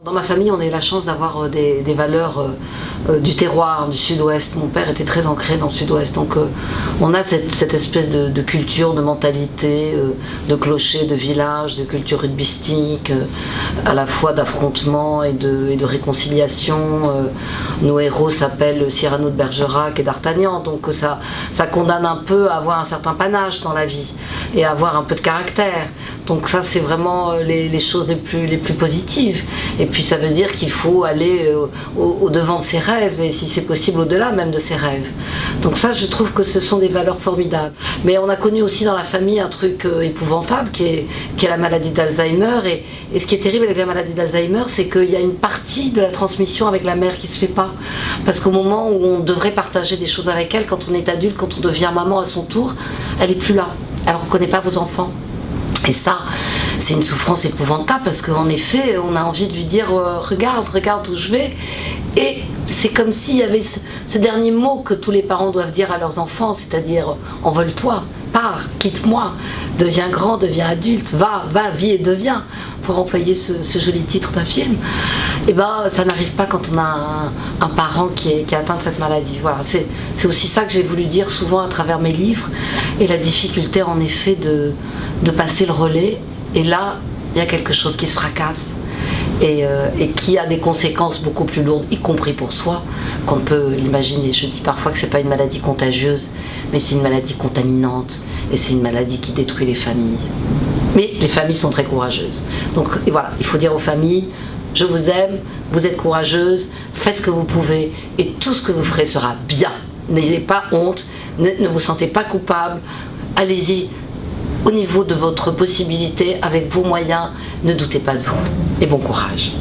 Dans ma famille, on a eu la chance d'avoir des valeurs du terroir, du sud-ouest. Mon père était très ancré dans le sud-ouest, donc on a cette espèce de culture, de mentalité, de clocher, de village, de culture rugbyistique, à la fois d'affrontement et de réconciliation. Nos héros s'appellent Cyrano de Bergerac et d'Artagnan, donc ça condamne un peu à avoir un certain panache dans la vie et à avoir un peu de caractère. Donc ça, c'est vraiment les choses les plus positives. Et puis ça veut dire qu'il faut aller au-devant de ses rêves, et si c'est possible au-delà même de ses rêves. Donc ça, je trouve que ce sont des valeurs formidables. Mais on a connu aussi dans la famille un truc épouvantable qui est la maladie d'Alzheimer. Et ce qui est terrible avec la maladie d'Alzheimer, c'est qu'il y a une partie de la transmission avec la mère qui se fait pas. Parce qu'au moment où on devrait partager des choses avec elle, quand on est adulte, quand on devient maman à son tour, elle est plus là. Elle ne reconnaît pas vos enfants. Et ça, c'est une souffrance épouvantable parce qu'en effet, on a envie de lui dire regarde où je vais. Et c'est comme s'il y avait ce dernier mot que tous les parents doivent dire à leurs enfants, c'est-à-dire envole-toi, pars, quitte-moi, deviens grand, deviens adulte, va, vis et deviens, pour employer ce joli titre d'un film. Et ben, ça n'arrive pas quand on a un parent qui est atteint de cette maladie. Voilà, c'est aussi ça que j'ai voulu dire souvent à travers mes livres, et la difficulté en effet de passer le relais. Et là, il y a quelque chose qui se fracasse et qui a des conséquences beaucoup plus lourdes, y compris pour soi, qu'on ne peut l'imaginer. Je dis parfois que c'est pas une maladie contagieuse, mais c'est une maladie contaminante, et c'est une maladie qui détruit les familles. Mais les familles sont très courageuses. Donc et voilà, il faut dire aux familles, je vous aime, vous êtes courageuses, faites ce que vous pouvez, et tout ce que vous ferez sera bien. N'ayez pas honte, ne vous sentez pas coupable, allez-y au niveau de votre possibilité, avec vos moyens, ne doutez pas de vous, et bon courage.